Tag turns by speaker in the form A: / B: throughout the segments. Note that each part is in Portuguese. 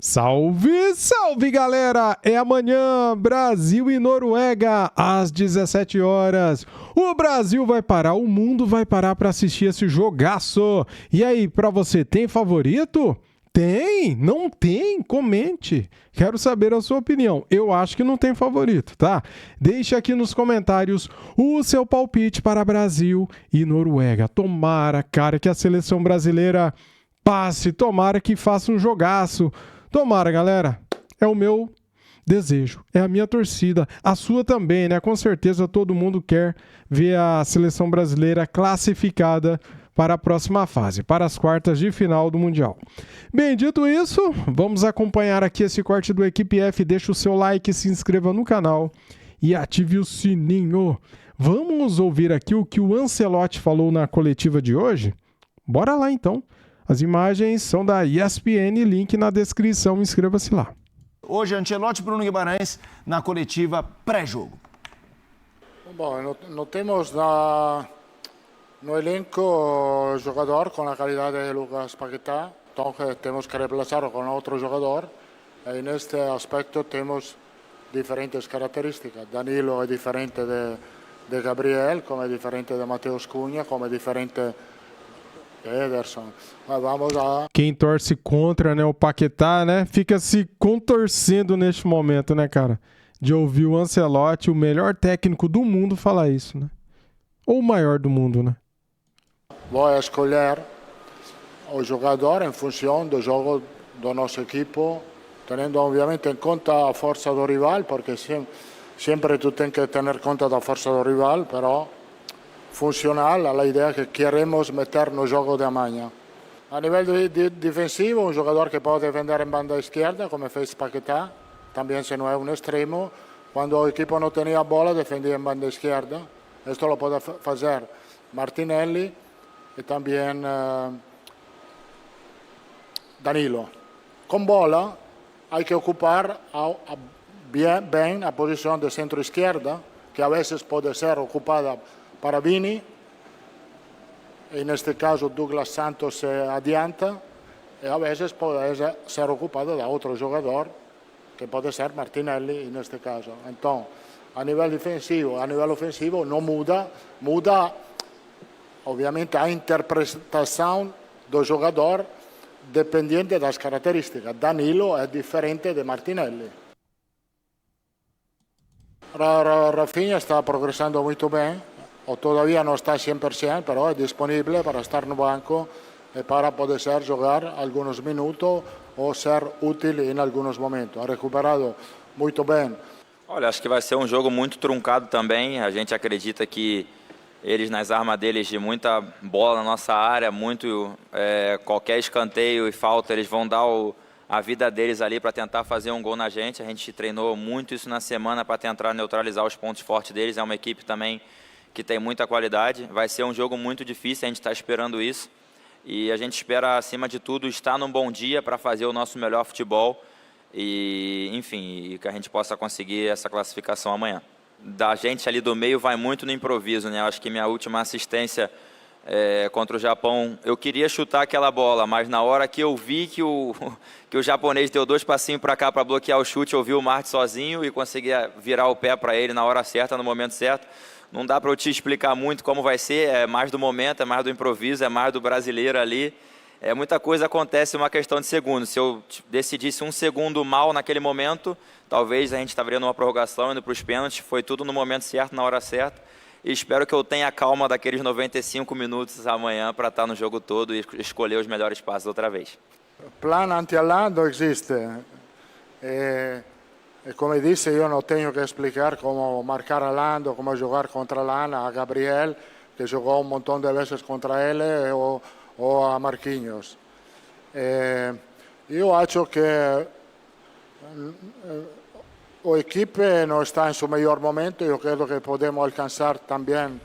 A: Salve, salve galera! É amanhã, Brasil e Noruega, às 17 horas. O Brasil vai parar, o mundo vai parar para assistir esse jogaço. E aí, para você, tem favorito? Tem? Não tem? Comente. Quero saber a sua opinião. Eu acho que não tem favorito, tá? Deixe aqui nos comentários o seu palpite para Brasil e Noruega. Tomara, cara, que a seleção brasileira passe. Tomara que faça um jogaço. Tomara, galera. É o meu desejo. É a minha torcida. A sua também, né? Com certeza todo mundo quer ver a seleção brasileira classificada para a próxima fase, para as quartas de final do Mundial. Bem, dito isso, vamos acompanhar aqui esse corte do Equipe F. Deixa o seu like, se inscreva no canal e ative o sininho. Vamos ouvir aqui o que o Ancelotti falou na coletiva de hoje? Bora lá, então. As imagens são da ESPN, link na descrição, inscreva-se lá.
B: Hoje, Ancelotti e Bruno Guimarães na coletiva pré-jogo.
C: Bom, não temos no elenco jogador com a qualidade de Lucas Paquetá, então temos que reemplazarlo com outro jogador. E neste aspecto temos diferentes características. Danilo é diferente de Gabriel, como é diferente de Matheus Cunha, como é diferente Ederson. Mas vamos a...
A: Quem torce contra, né, o Paquetá, né, fica se contorcendo neste momento, né, cara? De ouvir o Ancelotti, o melhor técnico do mundo, falar isso, né? Ou o maior do mundo, né?
C: Vou escolher o jogador em função do jogo do nosso equipo, tendo obviamente em conta a força do rival, porque sempre tu tens que ter conta da força do rival, però funcional à ideia que queremos meter no jogo de amanhã. A nível defensivo, um jogador que pode defender em banda esquerda, como fez Paquetá, também se não é um extremo. Quando o equipo não tinha a bola, defendia em banda esquerda. Isto lo pode fazer Martinelli e também Danilo. Com bola, há que ocupar bem a posição de centro-esquerda, que a vezes pode ser ocupada para Vini, e neste caso Douglas Santos se adianta, e a vezes pode ser ocupado de outro jogador, que pode ser Martinelli neste caso. Então, a nível defensivo, a nível ofensivo, não muda, obviamente, a interpretação do jogador dependente das características. Danilo é diferente de Martinelli. Rafinha está progressando muito bem, ou todavía não está 100%, pero é disponível para estar no banco e para poder jogar alguns minutos ou ser útil em alguns momentos. Ha recuperado muito bem.
D: Olha, acho que vai ser um jogo muito truncado também. A gente acredita que eles, nas armas deles, de muita bola na nossa área, qualquer escanteio e falta, eles vão dar a vida deles ali para tentar fazer um gol na gente. A gente treinou muito isso na semana para tentar neutralizar os pontos fortes deles. É uma equipe também que tem muita qualidade. Vai ser um jogo muito difícil, a gente está esperando isso. E a gente espera, acima de tudo, estar num bom dia para fazer o nosso melhor futebol. E, enfim, que a gente possa conseguir essa classificação amanhã. Da gente ali do meio vai muito no improviso, né? Eu acho que minha última assistência contra o Japão, eu queria chutar aquela bola, mas na hora que eu vi que o japonês deu 2 passinhos para cá para bloquear o chute, eu vi o Marte sozinho e conseguia virar o pé para ele na hora certa, no momento certo. Não dá para eu te explicar muito como vai ser, é mais do momento, é mais do improviso, é mais do brasileiro ali. Muita coisa acontece em uma questão de segundos. Se eu decidisse um segundo mal naquele momento, talvez a gente estaria numa prorrogação, indo para os pênaltis. Foi tudo no momento certo, na hora certa. E espero que eu tenha a calma daqueles 95 minutos amanhã para estar no jogo todo e escolher os melhores passos outra vez.
C: Plano anti-Alando existe. E come disse, io non tenho que explicar como marcar a Lando, como jogar contra Lana, a Gabriel, que jogou un montón de veces contra ele, ou a Marquinhos. Io acho que o equipe não está em seu melhor momento. Eu creio que podemos alcançar também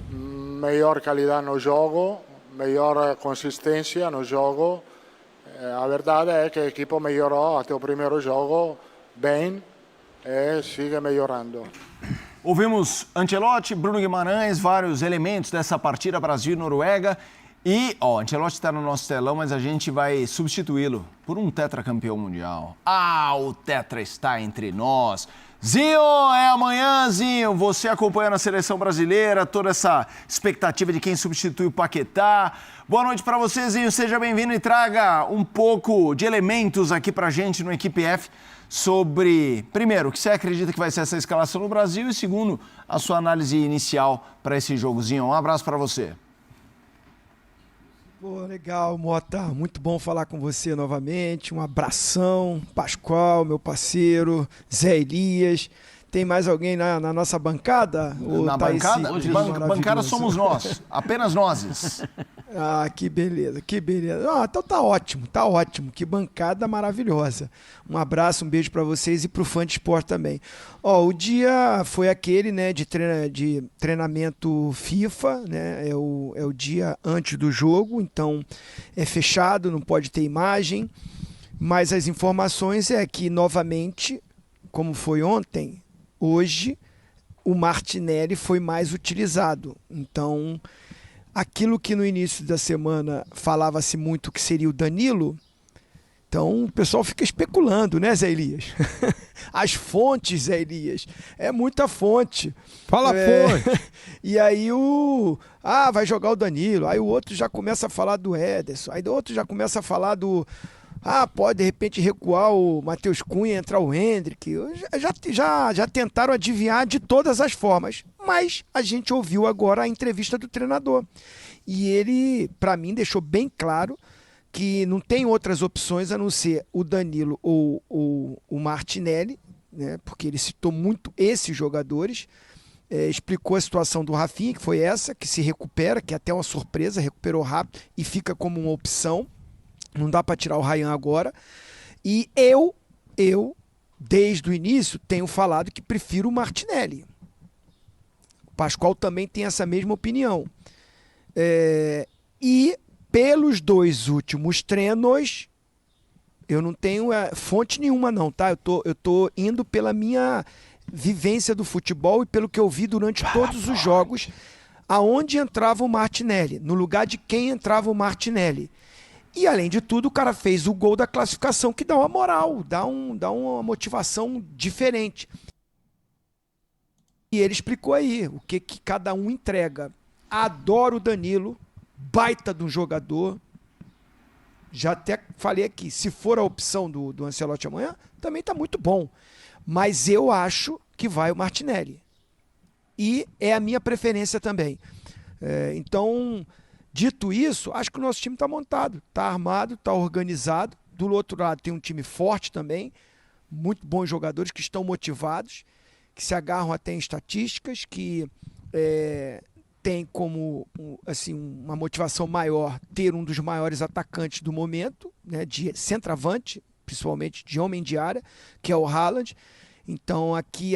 C: melhor qualidade no jogo, melhor consistência no jogo. A verdade é que a equipe melhorou até o primeiro jogo bem e sigue melhorando.
B: Ouvimos Ancelotti, Bruno Guimarães, vários elementos dessa partida Brasil e Noruega. E, ó, o Ancelotti está no nosso telão, mas a gente vai substituí-lo por um tetracampeão mundial. Ah, o tetra está entre nós. Zinho, é amanhã, Zinho. Você acompanhando a seleção brasileira, toda essa expectativa de quem substitui o Paquetá. Boa noite para você, Zinho. Seja bem-vindo e traga um pouco de elementos aqui para a gente no Equipe F sobre, primeiro, o que você acredita que vai ser essa escalação no Brasil e, segundo, a sua análise inicial para esse jogo, Zinho. Um abraço para você.
E: Pô, legal, Mota. Muito bom falar com você novamente. Um abração. Pascoal, meu parceiro. Zé Elias. Tem mais alguém na nossa bancada? Ou
B: na
E: tá
B: bancada? Bancada somos nós. Apenas nós.
E: Ah, que beleza, que beleza. Ah, então tá ótimo, tá ótimo. Que bancada maravilhosa. Um abraço, um beijo pra vocês e pro fã de esporte também. Ó, o dia foi aquele, né, de treinamento FIFA, né? É o dia antes do jogo, então é fechado, não pode ter imagem. Mas as informações é que, novamente, como foi ontem, hoje o Martinelli foi mais utilizado. Então, aquilo que no início da semana falava-se muito que seria o Danilo, então o pessoal fica especulando, né, Zé Elias? As fontes, Zé Elias, é muita fonte.
A: Fala, fonte!
E: E aí vai jogar o Danilo, aí o outro já começa a falar do Ederson, aí o outro já começa a falar do... pode de repente recuar o Matheus Cunha, entrar o Hendrick. Já tentaram adivinhar de todas as formas. Mas a gente ouviu agora a entrevista do treinador. E ele, para mim, deixou bem claro que não tem outras opções a não ser o Danilo ou o Martinelli, né? Porque ele citou muito esses jogadores. Explicou a situação do Rafinha, que foi essa, que se recupera, que é até uma surpresa, recuperou rápido e fica como uma opção. Não dá para tirar o Ryan agora. E eu, desde o início, tenho falado que prefiro o Martinelli. O Pascoal também tem essa mesma opinião. E pelos 2 últimos treinos, eu não tenho fonte nenhuma não, tá? Eu tô indo pela minha vivência do futebol e pelo que eu vi durante todos os jogos, aonde entrava o Martinelli, no lugar de quem entrava o Martinelli. E, além de tudo, o cara fez o gol da classificação, que dá uma moral, dá uma motivação diferente. E ele explicou aí o que cada um entrega. Adoro o Danilo, baita de um jogador. Já até falei aqui, se for a opção do Ancelotti amanhã, também está muito bom. Mas eu acho que vai o Martinelli. E é a minha preferência também. Então... Dito isso, acho que o nosso time está montado, está armado, está organizado. Do outro lado tem um time forte também, muito bons jogadores que estão motivados, que se agarram até em estatísticas, que tem como assim, uma motivação maior ter um dos maiores atacantes do momento, né, de centroavante, principalmente de homem de área, que é o Haaland. Então aqui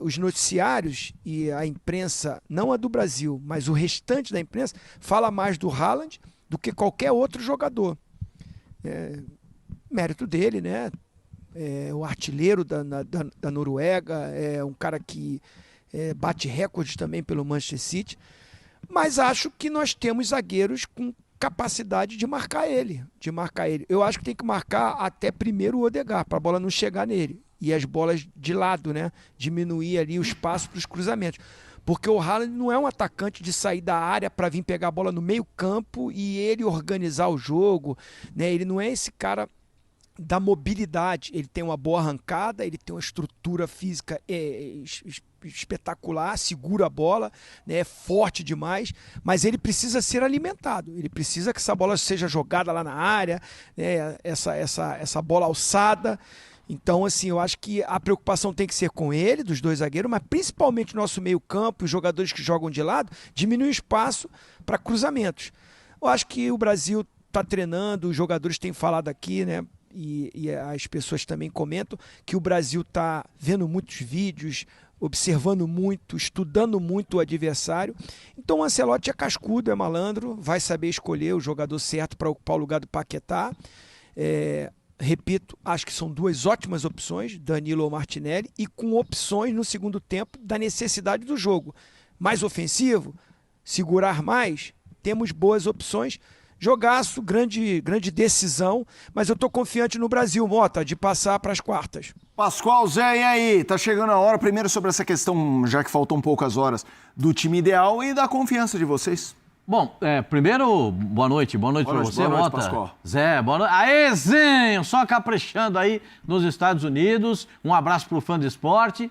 E: os noticiários e a imprensa, não a do Brasil, mas o restante da imprensa, fala mais do Haaland do que qualquer outro jogador. Mérito dele, né? É o artilheiro da Noruega, é um cara que bate recordes também pelo Manchester City, mas acho que nós temos zagueiros com capacidade de marcar ele. Eu acho que tem que marcar até primeiro o Odegaard, para a bola não chegar nele. E as bolas de lado, né? Diminuir ali o espaço para os cruzamentos. Porque o Haaland não é um atacante de sair da área para vir pegar a bola no meio campo e ele organizar o jogo, né? Ele não é esse cara da mobilidade. Ele tem uma boa arrancada, ele tem uma estrutura física espetacular, segura a bola, né? É forte demais, mas ele precisa ser alimentado. Ele precisa que essa bola seja jogada lá na área, né? Essa bola alçada. Então, assim, eu acho que a preocupação tem que ser com ele, dos 2 zagueiros, mas principalmente o nosso meio-campo, os jogadores que jogam de lado, diminuir o espaço para cruzamentos. Eu acho que o Brasil está treinando, os jogadores têm falado aqui, né? E as pessoas também comentam que o Brasil está vendo muitos vídeos, observando muito, estudando muito o adversário. Então o Ancelotti é cascudo, é malandro, vai saber escolher o jogador certo para ocupar o lugar do Paquetá. Repito, acho que são 2 ótimas opções, Danilo ou Martinelli, e com opções no segundo tempo da necessidade do jogo. Mais ofensivo, segurar mais, temos boas opções. Jogaço, grande decisão, mas eu tô confiante no Brasil, Mota, de passar para as quartas.
B: Pascoal, Zé, e aí? Tá chegando a hora, primeiro sobre essa questão, já que faltam poucas horas, do time ideal e da confiança de vocês.
F: Bom, primeiro, boa noite para você, Mota.
B: Pascoal.
F: Zé, boa noite. Aê, Zinho, só caprichando aí nos Estados Unidos. Um abraço pro fã de esporte.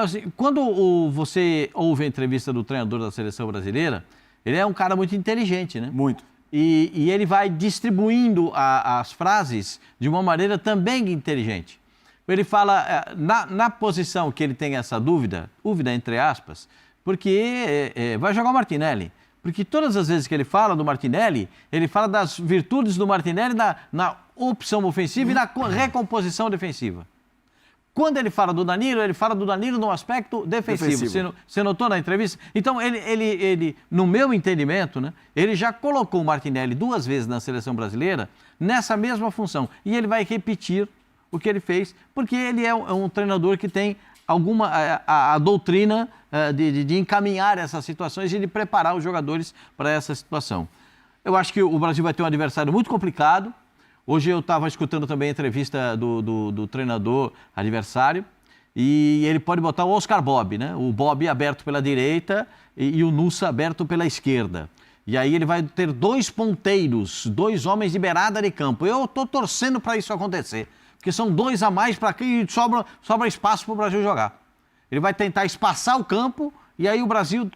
F: Assim, quando você ouve a entrevista do treinador da seleção brasileira, ele é um cara muito inteligente, né?
B: Muito.
F: E ele vai distribuindo as frases de uma maneira também inteligente. Ele fala, na posição que ele tem essa dúvida entre aspas, porque vai jogar o Martinelli. Porque todas as vezes que ele fala do Martinelli, ele fala das virtudes do Martinelli na opção ofensiva e na recomposição defensiva. Quando ele fala do Danilo, ele fala do Danilo no aspecto defensivo. Você notou na entrevista? Então, ele, no meu entendimento, né, ele já colocou o Martinelli 2 vezes na seleção brasileira nessa mesma função. E ele vai repetir o que ele fez, porque ele é um treinador que tem a doutrina de encaminhar essas situações e de preparar os jogadores para essa situação. Eu acho que o Brasil vai ter um adversário muito complicado. Hoje eu estava escutando também a entrevista do treinador adversário e ele pode botar o Oscar Bob, né? O Bob aberto pela direita e o Nussa aberto pela esquerda. E aí ele vai ter 2 ponteiros, 2 homens de beirada de campo. Eu estou torcendo para isso acontecer, porque são 2 a mais para que sobra espaço para o Brasil jogar. Ele vai tentar espaçar o campo e aí o Brasil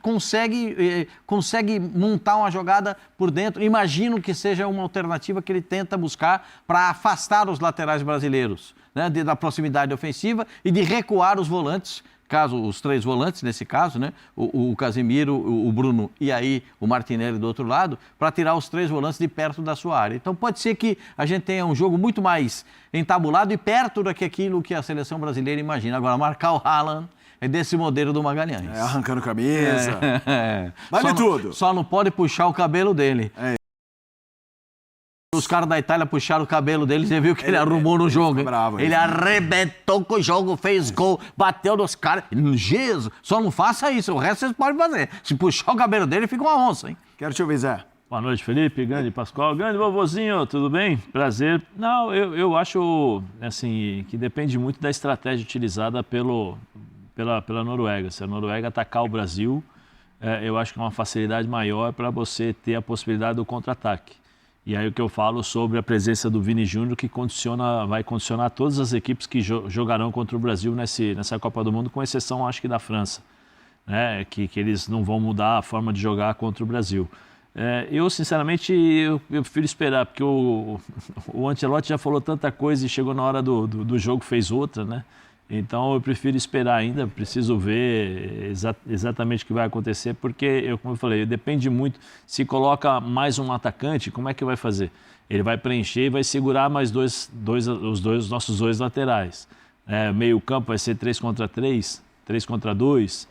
F: consegue montar uma jogada por dentro. Imagino que seja uma alternativa que ele tenta buscar para afastar os laterais brasileiros, né, da proximidade ofensiva e de recuar os volantes, os 3 volantes nesse caso, né, o Casemiro, o Bruno e aí o Martinelli do outro lado, para tirar os 3 volantes de perto da sua área. Então pode ser que a gente tenha um jogo muito mais entabulado e perto daquilo que a seleção brasileira imagina. Agora, marcar o Haaland é desse modelo do Magalhães.
B: Arrancando camisa. Vale tudo.
F: Só não pode puxar o cabelo dele. Os caras da Itália puxaram o cabelo dele, você viu que ele arrumou no jogo.
B: Bravo,
F: ele arrebentou com o jogo, fez gol, bateu nos caras. Jesus, só não faça isso, o resto vocês podem fazer. Se puxar o cabelo dele, fica uma onça, hein?
B: Quero te ouvir, Zé.
G: Boa noite, Felipe, grande Pascoal, grande vovozinho, tudo bem? Prazer. Não, eu acho assim, que depende muito da estratégia utilizada pela Noruega. Se a Noruega atacar o Brasil, eu acho que é uma facilidade maior para você ter a possibilidade do contra-ataque. E aí o que eu falo sobre a presença do Vini Júnior, que vai condicionar todas as equipes que jogarão contra o Brasil nessa Copa do Mundo, com exceção, acho que, da França, né? Que eles não vão mudar a forma de jogar contra o Brasil. Eu, sinceramente, eu prefiro esperar, porque o Ancelotti já falou tanta coisa e chegou na hora do jogo, fez outra, né? Então eu prefiro esperar ainda, preciso ver exatamente o que vai acontecer, porque, como eu falei, depende muito. Se coloca mais um atacante, como é que vai fazer? Ele vai preencher e vai segurar mais os nossos 2 laterais. Meio campo vai ser 3 contra 3, 3 contra 2.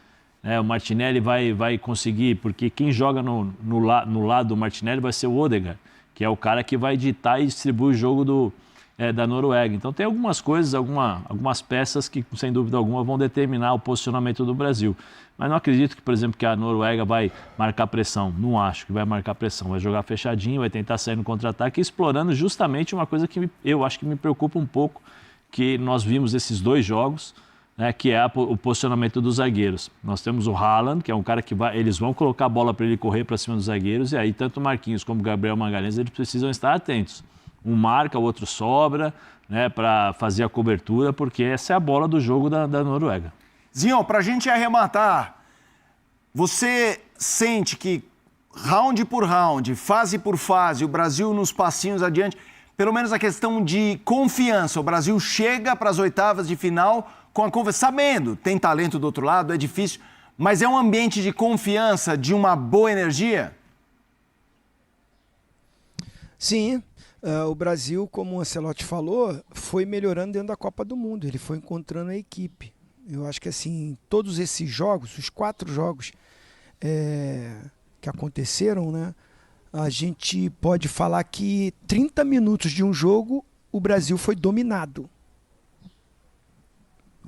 G: O Martinelli vai conseguir, porque quem joga no lado do Martinelli vai ser o Odegaard, que é o cara que vai ditar e distribuir o jogo da Noruega. Então tem algumas coisas, algumas peças que, sem dúvida alguma, vão determinar o posicionamento do Brasil. Mas não acredito que, por exemplo, que a Noruega vai marcar pressão. Não acho que vai marcar pressão. Vai jogar fechadinho, vai tentar sair no contra-ataque, explorando justamente uma coisa que eu acho que me preocupa um pouco, que nós vimos esses 2 jogos, né, que é o posicionamento dos zagueiros. Nós temos o Haaland, que é um cara que eles vão colocar a bola para ele correr para cima dos zagueiros, e aí tanto o Marquinhos como o Gabriel Magalhães, eles precisam estar atentos. Um marca, o outro sobra, né, para fazer a cobertura, porque essa é a bola do jogo da Noruega.
B: Zinho, para a gente arrematar, você sente que round por round, fase por fase, o Brasil nos passinhos adiante, pelo menos a questão de confiança, o Brasil chega para as oitavas de final com a confiança, sabendo, tem talento do outro lado, é difícil, mas é um ambiente de confiança, de uma boa energia?
E: Sim. O Brasil, como o Ancelotti falou, foi melhorando dentro da Copa do Mundo. Ele foi encontrando a equipe. Eu acho que assim, todos esses jogos, os 4 jogos que aconteceram, né, a gente pode falar que 30 minutos de um jogo, o Brasil foi dominado.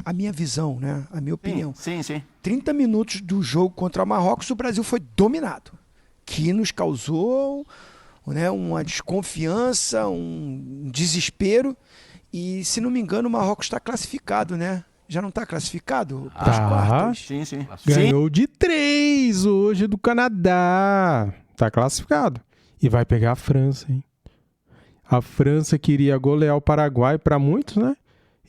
E: A minha visão, né, a minha opinião.
B: Sim.
E: 30 minutos do jogo contra o Marrocos, o Brasil foi dominado. que nos causou, né, uma desconfiança, um desespero. E, se não me engano, o Marrocos está classificado, né? Já não está classificado para as quartas?
B: Sim.
A: Ganhou de 3 hoje do Canadá. Tá classificado. E vai pegar a França, hein? A França queria golear o Paraguai para muitos, né?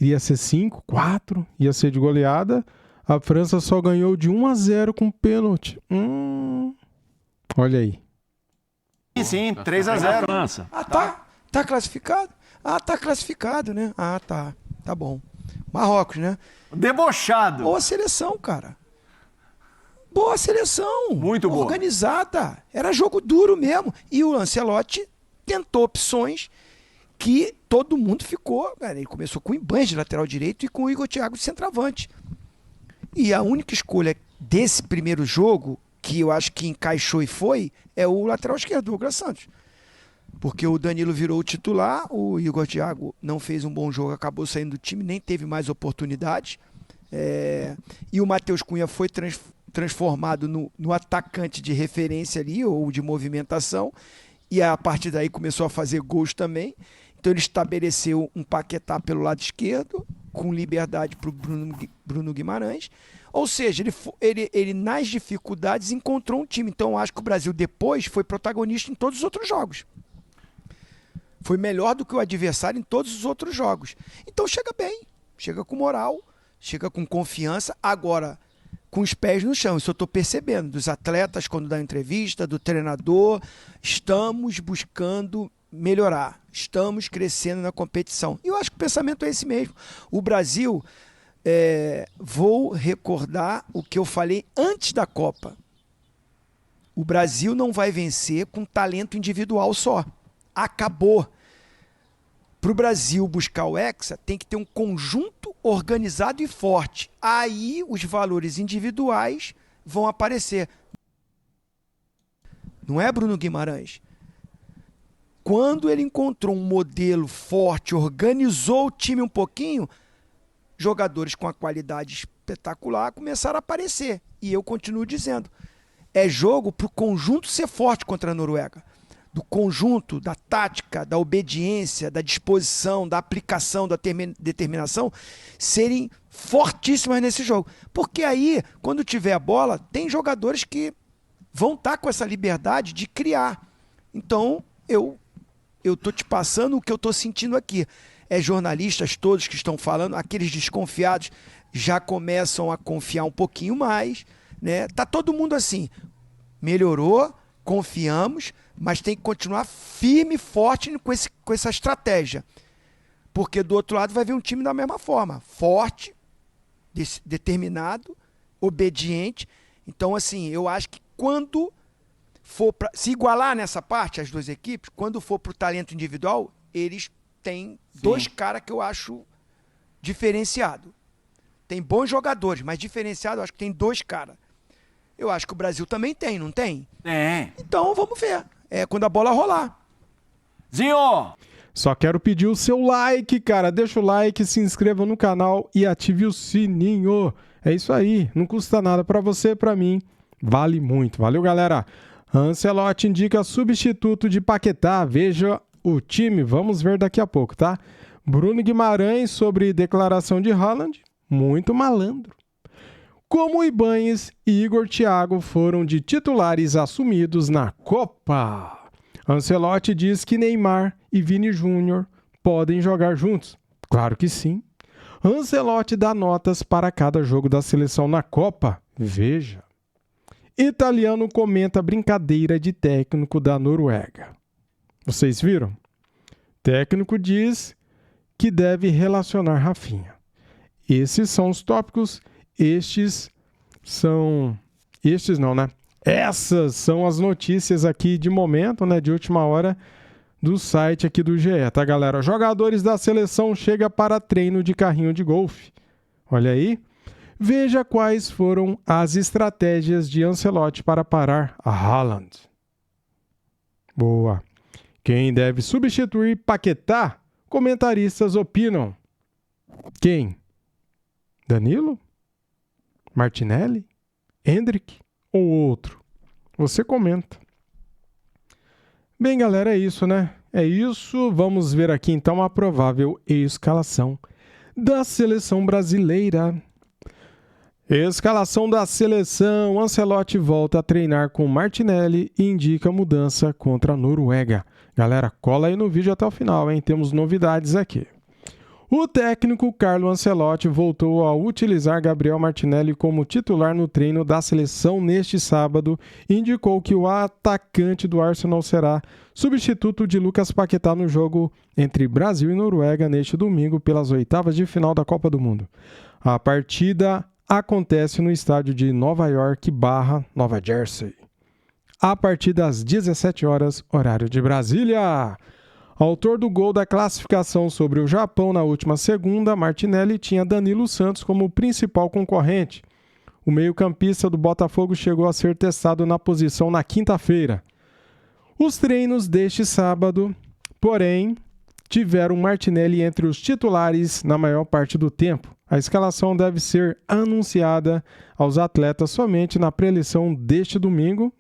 A: Iria ser 5-4, ia ser de goleada. A França só ganhou de 1-0 com pênalti. Olha aí.
B: Sim, 3-0.
G: França.
E: Tá classificado? Tá classificado, né? Tá bom. Marrocos, né?
B: Debochado.
E: Boa seleção, cara. Boa seleção.
B: Muito boa.
E: Organizada. Era jogo duro mesmo. E o Ancelotti tentou opções que todo mundo ficou. Cara, ele começou com o Ibanez de lateral direito e com o Igor Thiago de centroavante. E a única escolha desse primeiro jogo, que eu acho que encaixou e foi, é o lateral esquerdo, o Douglas Santos. Porque o Danilo virou o titular, o Igor Thiago não fez um bom jogo, acabou saindo do time, nem teve mais oportunidade. E o Matheus Cunha foi transformado no atacante de referência ali, ou de movimentação, e a partir daí começou a fazer gols também. Então ele estabeleceu um Paquetá pelo lado esquerdo, com liberdade para o Bruno Guimarães. Ou seja, ele nas dificuldades encontrou um time. Então eu acho que o Brasil depois foi protagonista em todos os outros jogos. Foi melhor do que o adversário em todos os outros jogos. Então chega bem, chega com moral, chega com confiança. Agora, com os pés no chão, isso eu estou percebendo. Dos atletas, quando dá entrevista, do treinador, estamos buscando melhorar. Estamos crescendo na competição. E eu acho que o pensamento é esse mesmo. O Brasil, vou recordar o que eu falei antes da Copa. O Brasil não vai vencer com talento individual só. Acabou. Para o Brasil buscar o Hexa, tem que ter um conjunto organizado e forte. Aí os valores individuais vão aparecer. Não é, Bruno Guimarães? Quando ele encontrou um modelo forte, organizou o time um pouquinho, jogadores com a qualidade espetacular começaram a aparecer. E eu continuo dizendo, é jogo para o conjunto ser forte contra a Noruega. Do conjunto, da tática, da obediência, da disposição, da aplicação, da determinação, serem fortíssimas nesse jogo. Porque aí, quando tiver a bola, tem jogadores que vão estar com essa liberdade de criar. Então, eu estou te passando o que eu estou sentindo aqui. Jornalistas todos que estão falando, aqueles desconfiados já começam a confiar um pouquinho mais, né? Tá todo mundo assim, melhorou, confiamos, mas tem que continuar firme e forte com essa estratégia. Porque do outro lado vai vir um time da mesma forma, forte, determinado, obediente. Então, assim, eu acho que quando for para se igualar nessa parte, as duas equipes, quando for para o talento individual, eles têm dois caras que eu acho diferenciado. Tem bons jogadores, mas diferenciado eu acho que tem dois caras. Eu acho que o Brasil também tem, não tem?
B: Tem.
E: Então vamos ver. Quando a bola rolar.
B: Zinho!
A: Só quero pedir o seu like, cara. Deixa o like, se inscreva no canal e ative o sininho. É isso aí. Não custa nada para você e para mim. Vale muito. Valeu, galera. Ancelotti indica substituto de Paquetá. Veja o time. Vamos ver daqui a pouco, tá? Bruno Guimarães sobre declaração de Haaland. Muito malandro. Como Ibanez e Igor Thiago foram de titulares assumidos na Copa. Ancelotti diz que Neymar e Vini Júnior podem jogar juntos. Claro que sim. Ancelotti dá notas para cada jogo da seleção na Copa. Veja. Italiano comenta brincadeira de técnico da Noruega. Vocês viram? Técnico diz que deve relacionar Rafinha. Esses são os tópicos. Essas são as notícias aqui de momento, né, de última hora do site aqui do GE, tá, galera? Jogadores da seleção chegam para treino de carrinho de golfe. Olha aí. Veja quais foram as estratégias de Ancelotti para parar a Haaland. Boa. Quem deve substituir Paquetá? Comentaristas opinam. Quem? Danilo? Martinelli? Endrick ou outro? Você comenta. Bem, galera, é isso, né? É isso. Vamos ver aqui, então, a provável escalação da seleção brasileira. Escalação da seleção. Ancelotti volta a treinar com Martinelli e indica mudança contra a Noruega. Galera, cola aí no vídeo até o final, hein? Temos novidades aqui. O técnico Carlo Ancelotti voltou a utilizar Gabriel Martinelli como titular no treino da seleção neste sábado e indicou que o atacante do Arsenal será substituto de Lucas Paquetá no jogo entre Brasil e Noruega neste domingo pelas oitavas de final da Copa do Mundo. A partida acontece no estádio de Nova York / Nova Jersey, a partir das 17 horas, horário de Brasília. Autor do gol da classificação sobre o Japão na última segunda, Martinelli tinha Danilo Santos como principal concorrente. O meio-campista do Botafogo chegou a ser testado na posição na quinta-feira. Os treinos deste sábado, porém, tiveram Martinelli entre os titulares na maior parte do tempo. A escalação deve ser anunciada aos atletas somente na pré-eleição neste domingo,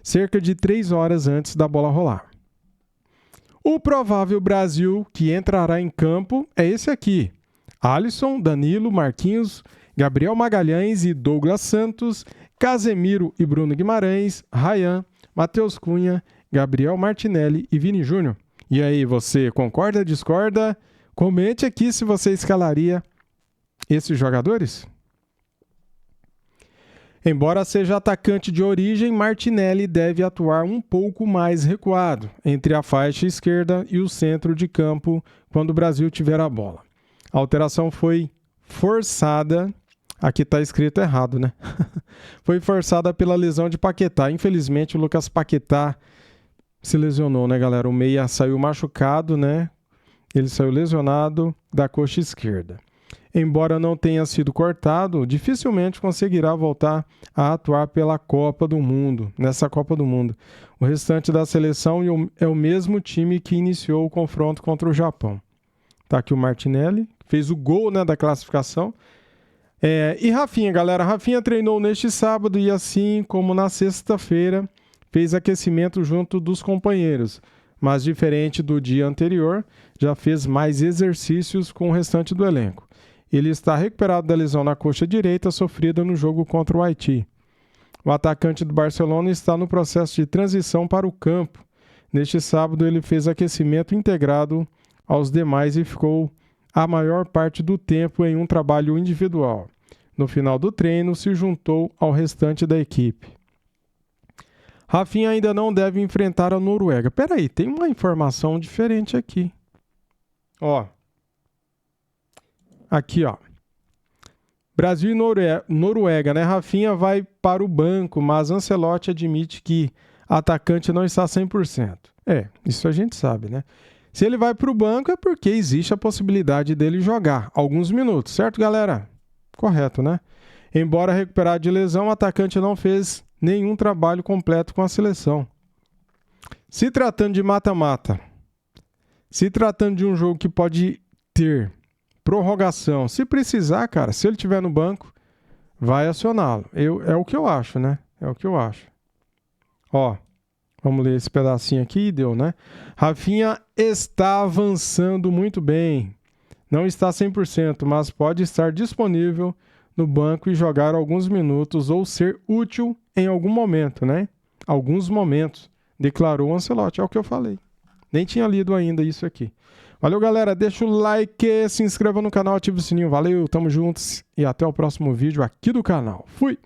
A: cerca de 3 horas antes da bola rolar. O provável Brasil que entrará em campo é esse aqui: Alisson, Danilo, Marquinhos, Gabriel Magalhães e Douglas Santos, Casemiro e Bruno Guimarães, Ryan, Matheus Cunha, Gabriel Martinelli e Vini Júnior. E aí, você concorda, discorda? Comente aqui se você escalaria esses jogadores. Embora seja atacante de origem, Martinelli deve atuar um pouco mais recuado entre a faixa esquerda e o centro de campo quando o Brasil tiver a bola. A alteração foi forçada, aqui está escrito errado, né? Foi forçada pela lesão de Paquetá. Infelizmente, o Lucas Paquetá se lesionou, né, galera? O meia saiu machucado, né? Ele saiu lesionado da coxa esquerda. Embora não tenha sido cortado, dificilmente conseguirá voltar a atuar pela Copa do Mundo, nessa Copa do Mundo. O restante da seleção é o mesmo time que iniciou o confronto contra o Japão. Tá aqui o Martinelli, fez o gol, né, da classificação. E Rafinha, galera, Rafinha treinou neste sábado e assim como na sexta-feira, fez aquecimento junto dos companheiros. Mas diferente do dia anterior, já fez mais exercícios com o restante do elenco. Ele está recuperado da lesão na coxa direita sofrida no jogo contra o Haiti. O atacante do Barcelona está no processo de transição para o campo. Neste sábado, ele fez aquecimento integrado aos demais e ficou a maior parte do tempo em um trabalho individual. No final do treino, se juntou ao restante da equipe. Rafinha ainda não deve enfrentar a Noruega. Peraí, tem uma informação diferente aqui. Aqui, ó. Brasil e Noruega, né? Rafinha vai para o banco, mas Ancelotti admite que atacante não está 100%. Isso a gente sabe, né? Se ele vai para o banco é porque existe a possibilidade dele jogar alguns minutos, certo, galera? Correto, né? Embora recuperado de lesão, o atacante não fez nenhum trabalho completo com a seleção. Se tratando de mata-mata, se tratando de um jogo que pode ter prorrogação, se precisar, cara, se ele estiver no banco, vai acioná-lo. É o que eu acho, né? É o que eu acho. Vamos ler esse pedacinho aqui, deu, né? Rafinha está avançando muito bem. Não está 100%, mas pode estar disponível no banco e jogar alguns minutos ou ser útil em algum momento, né? Alguns momentos, declarou o Ancelotti, é o que eu falei. Nem tinha lido ainda isso aqui. Valeu, galera. Deixa o like, se inscreva no canal, ative o sininho. Valeu, tamo juntos e até o próximo vídeo aqui do canal. Fui!